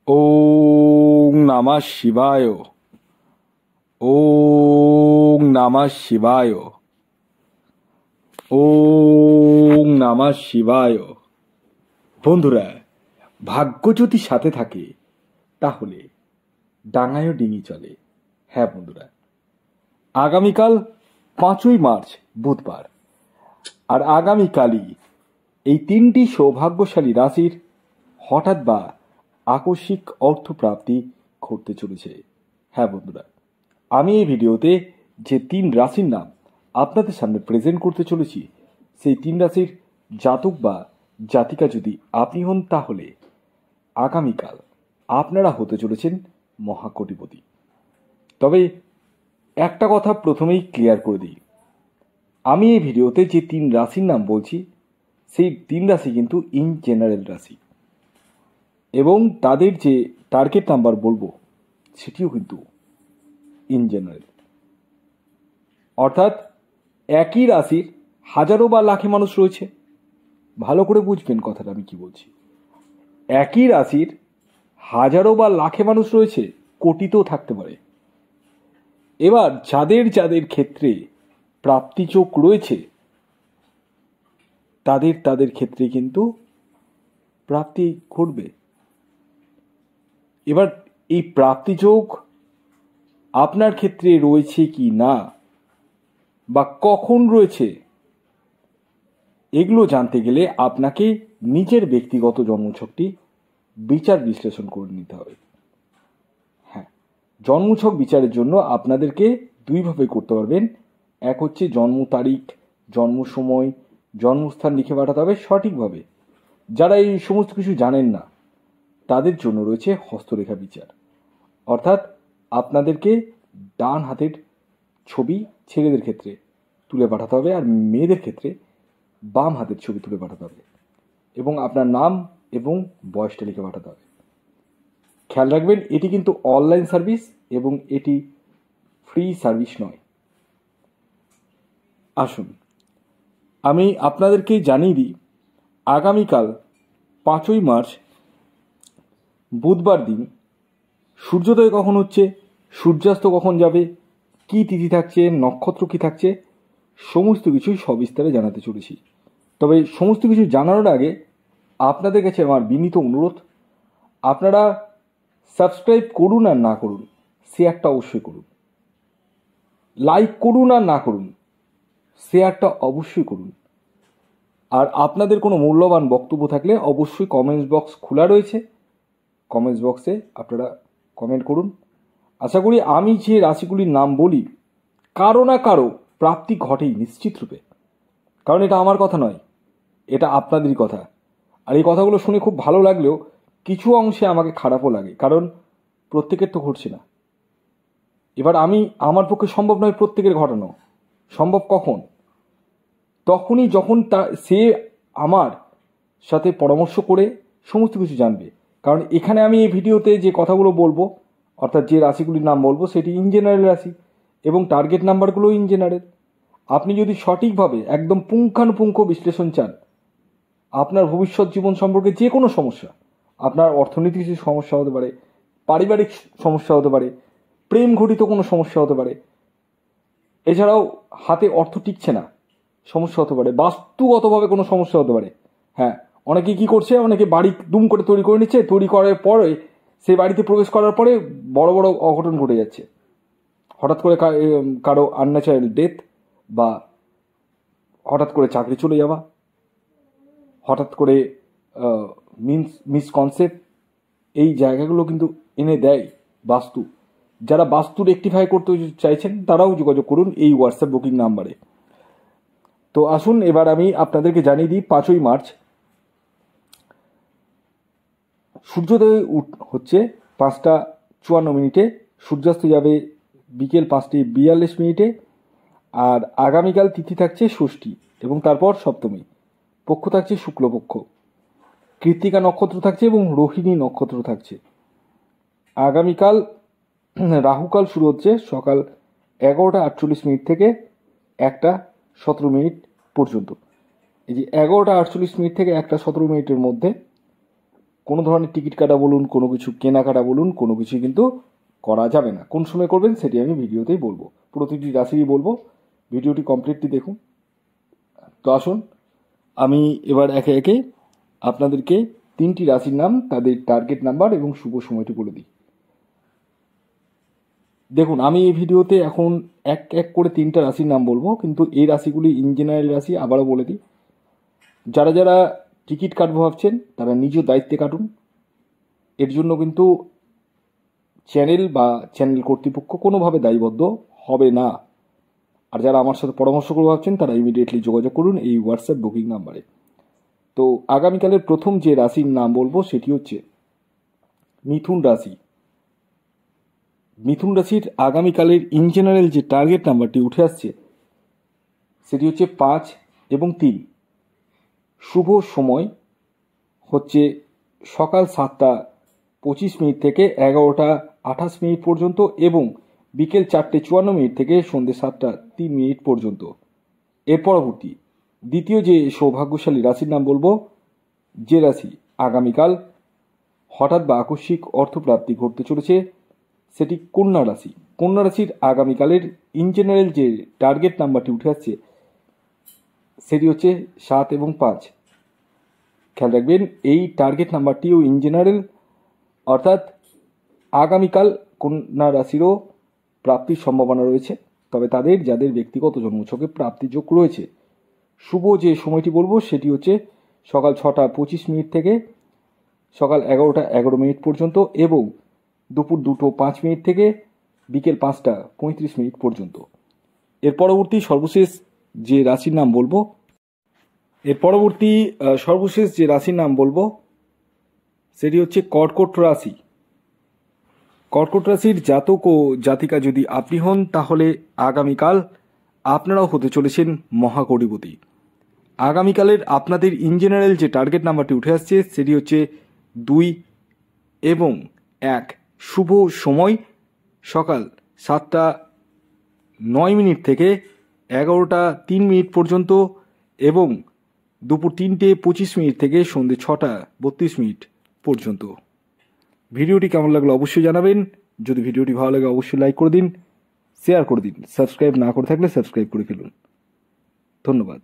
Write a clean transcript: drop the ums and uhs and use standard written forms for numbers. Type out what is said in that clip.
ওং নমঃ শিবায়। ওং নমঃ শিবায়। ওং নমঃ শিবায়। বন্ধুরা, ভাগ্য যদি সাথে থাকে তাহলে ডাঙায়ও ডিঙি চলে। হ্যাঁ বন্ধুরা, আগামীকাল 5ই মার্চ বুধবার, আর আগামীকালই এই 3টি সৌভাগ্যশালী রাশির হঠাৎ বা আকস্মিক অর্থপ্রাপ্তি ঘটতে চলেছে। হ্যাঁ বন্ধুরা, আমি এই ভিডিওতে যে 3 রাশির নাম আপনাদের সামনে প্রেজেন্ট করতে চলেছি, সেই 3 রাশির জাতক বা জাতিকা যদি আপনি হন তাহলে আগামীকাল আপনারা হতে চলেছেন মহাকোটিপতি। তবে একটা কথা প্রথমেই ক্লিয়ার করে দিই, আমি এই ভিডিওতে যে 3 রাশির নাম বলছি সেই 3 রাশি কিন্তু ইন জেনারেল রাশি, এবং তাদের যে টার্গেট নাম্বার বলবো সেটিও কিন্তু ইন জেনারেল। অর্থাৎ একই রাশির হাজারো বা লাখে মানুষ রয়েছে। ভালো করে বুঝবেন কথাটা আমি কি বলছি। একই রাশির হাজারো বা লাখে মানুষ রয়েছে, কোটিতেও থাকতে পারে। এবার যাদের যাদের ক্ষেত্রে প্রাপ্তিযোগ রয়েছে তাদের ক্ষেত্রে কিন্তু প্রাপ্তি ঘটবে। এবার এই প্রাপ্তিযোগ আপনার ক্ষেত্রে রয়েছে কি না বা কখন রয়েছে, এগুলো জানতে গেলে আপনাকে নিজের ব্যক্তিগত জন্মছকটি বিচার বিশ্লেষণ করে নিতে হবে। হ্যাঁ, জন্মছক বিচারের জন্য আপনাদেরকে দুইভাবে করতে পারবেন। এক হচ্ছে জন্ম তারিখ, জন্ম সময়, জন্মস্থান লিখে পাঠাতে হবে সঠিকভাবে। যারা এই সমস্ত কিছু জানেন না তাদের জন্য রয়েছে হস্তরেখা বিচার। অর্থাৎ আপনাদেরকে ডান হাতের ছবি ছেলেদের ক্ষেত্রে তুলে পাঠাতে হবে, আর মেয়েদের ক্ষেত্রে বাম হাতের ছবি তুলে পাঠাতে হবে, এবং আপনার নাম এবং বয়সটা লিখে পাঠাতে হবে। খেয়াল রাখবেন, এটি কিন্তু অনলাইন সার্ভিস এবং এটি ফ্রি সার্ভিস নয়। আসুন আমি আপনাদেরকে জানিয়ে দিই, আগামীকাল 5ই মার্চ বুধবার দিন সূর্যোদয় কখন হচ্ছে, সূর্যাস্ত কখন যাবে, কী তিথি থাকছে, নক্ষত্র কী থাকছে, সমস্ত কিছুই সবিস্তারে জানাতে চলেছি। তবে সমস্ত কিছু জানানোর আগে আপনাদের কাছে আমার বিনীত অনুরোধ, আপনারা সাবস্ক্রাইব করুন আর না করুন, শেয়ারটা অবশ্যই করুন। লাইক করুন আর না করুন, শেয়ারটা অবশ্যই করুন। আর আপনাদের কোনো মূল্যবান বক্তব্য থাকলে অবশ্যই কমেন্টস বক্স খোলা রয়েছে, কমেন্টস বক্সে আপনারা কমেন্ট করুন। আশা করি আমি যে রাশিগুলির নাম বলি কারো না কারো প্রাপ্তি ঘটেই নিশ্চিত রূপে, কারণ এটা আমার কথা নয়, এটা আপনাদেরই কথা। আর এই কথাগুলো শুনে খুব ভালো লাগলেও কিছু অংশে আমাকে খারাপও লাগে, কারণ প্রত্যেকের তো ঘটছে না। এবার আমার পক্ষে সম্ভব নয় প্রত্যেকের ঘটানো। সম্ভব কখন? তখনই যখন সে আমার সাথে পরামর্শ করে সমস্ত কিছু জানবে। কারণ এখানে আমি এই ভিডিওতে যে কথাগুলো বলবো, অর্থাৎ যে রাশিগুলির নাম বলবো সেটি ইন জেনারেল রাশি, এবং টার্গেট নাম্বারগুলো ইন জেনারেল। আপনি যদি সঠিকভাবে একদম পুঙ্খানুপুঙ্খ বিশ্লেষণ চান, আপনার ভবিষ্যৎ জীবন সম্পর্কে যে কোনো সমস্যা, আপনার অর্থনৈতিক সমস্যা হতে পারে, পারিবারিক সমস্যা হতে পারে, প্রেম ঘটিত কোনো সমস্যা হতে পারে, এছাড়াও হাতে অর্থ টিকছে না সমস্যা হতে পারে, বাস্তুগতভাবে কোনো সমস্যা হতে পারে। হ্যাঁ, অনেকে কি করছে, অনেকে বাড়ি দুম করে তৈরি করে নিচ্ছে, তৈরি করার পরে সেই বাড়িতে প্রবেশ করার পরে বড় বড় অঘটন ঘটে যাচ্ছে। হঠাৎ করে কারো আনন্যাচারাল ডেথ, বা হঠাৎ করে চাকরি চলে যাওয়া, হঠাৎ করে মিসকনসেপ্ট, এই জায়গাগুলো কিন্তু এনে দেয় বাস্তু। যারা বাস্তু রেকটিফাই করতে চাইছেন তারাও যোগাযোগ করুন এই হোয়াটসঅ্যাপ বুকিং নাম্বারে। তো আসুন এবার আমি আপনাদেরকে জানিয়ে দিই, 5ই মার্চ সূর্যোদয় হচ্ছে 5টা 54 মিনিটে, সূর্যাস্ত যাবে বিকেল 5টা 42 মিনিটে। আর আগামীকাল তিথি থাকছে ষষ্ঠী এবং তারপর সপ্তমী, পক্ষ থাকছে শুক্লপক্ষ, কৃত্তিকা নক্ষত্র থাকছে এবং রোহিণী নক্ষত্র থাকছে। আগামীকাল রাহুকাল শুরু হচ্ছে সকাল 11টা 48 মিনিট থেকে 1টা 17 মিনিট পর্যন্ত। এই যে 11টা 48 মিনিট থেকে 1টা 17 মিনিটের মধ্যে কোনো ধরনের টিকিট কাটা বলুন, কোনো কিছু কেনাকাটা বলুন, কোনো কিছু কিন্তু করা যাবে না। কোন সময় করবেন সেটি আমি ভিডিওতেই বলবো, প্রতিটি রাশিই বলবো। ভিডিওটি কমপ্লিটলি দেখুন। তো আসুন আমি এবার একে একে আপনাদেরকে 3টি রাশির নাম, তাদের টার্গেট নাম্বার এবং শুভ সময়টি বলে দিই। দেখুন, আমি এই ভিডিওতে এখন এক এক করে 3টা রাশির নাম বলবো, কিন্তু এই রাশিগুলি ইন জেনারেল রাশি। আবারও বলে দিই, যারা যারা টিকিট কাটবো ভাবছেন তারা নিজ দায়িত্বে কাটুন। এর জন্য কিন্তু চ্যানেল বা চ্যানেল কর্তৃপক্ষ কোনোভাবে দায়বদ্ধ হবে না। আর যারা আমার সাথে পরামর্শ করে ভাবছেন তারা ইমিডিয়েটলি যোগাযোগ করুন এই হোয়াটসঅ্যাপ বুকিং নাম্বারে। তো আগামীকালের প্রথম যে রাশির নাম বলবো সেটি হচ্ছে মিথুন রাশি। মিথুন রাশির আগামীকালের ইন জেনারেল যে টার্গেট নাম্বারটি উঠে আসছে সেটি হচ্ছে 5 এবং 3। শুভ সময় হচ্ছে সকাল 7টা 25 মিনিট থেকে 11টা 28 মিনিট পর্যন্ত এবং বিকেল 4টে 54 মিনিট থেকে সন্ধ্যে 7টা 3 মিনিট পর্যন্ত। এর পরবর্তী দ্বিতীয় যে সৌভাগ্যশালী রাশির নাম বলবো, যে রাশি আগামীকাল হঠাৎ বা আকস্মিক অর্থপ্রাপ্তি ঘটতে চলেছে, সেটি কন্যা রাশি। কন্যা রাশির আগামীকালের ইন জেনারেল যে টার্গেট নাম্বারটি উঠে আসছে সেটি হচ্ছে 7 এবং 5। খেয়াল রাখবেন এই টার্গেট নাম্বারটিও ইন জেনারেল, অর্থাৎ আগামীকাল কন্যা রাশিরও প্রাপ্তির সম্ভাবনা রয়েছে, তবে তাদের যাদের ব্যক্তিগত জন্মছকে প্রাপ্তির যোগ রয়েছে। শুভ যে সময়টি বলবো সেটি হচ্ছে সকাল 6টা 25 মিনিট থেকে সকাল 11টা 11 মিনিট পর্যন্ত এবং দুপুর 2টো 5 মিনিট থেকে বিকেল 5টা 35 মিনিট পর্যন্ত। এর পরবর্তী সর্বশেষ যে রাশির নাম বলবো সেটি হচ্ছে কর্কট রাশি। কর্কট রাশির জাতক ও জাতিকা যদি আপনি হন তাহলে আগামীকাল আপনারাও হতে চলেছেন মহাকোটিপতি। আগামীকালের আপনাদের ইন জেনারেল যে টার্গেট নাম্বারটি উঠে আসছে সেটি হচ্ছে 2 এবং 1। শুভ সময় সকাল 7টা 9 মিনিট থেকে 11টা 3 মিনিট পর্যন্ত এবং দুপুর 3টে 25 মিনিট থেকে সন্ধ্যে 6টা 32 মিনিট পর্যন্ত। ভিডিওটি কেমন লাগলো অবশ্যই জানাবেন। যদি ভিডিওটি ভালো লাগে অবশ্যই লাইক করে দিন, শেয়ার করে দিন। সাবস্ক্রাইব না করে থাকলে সাবস্ক্রাইব করে ফেলুন। ধন্যবাদ।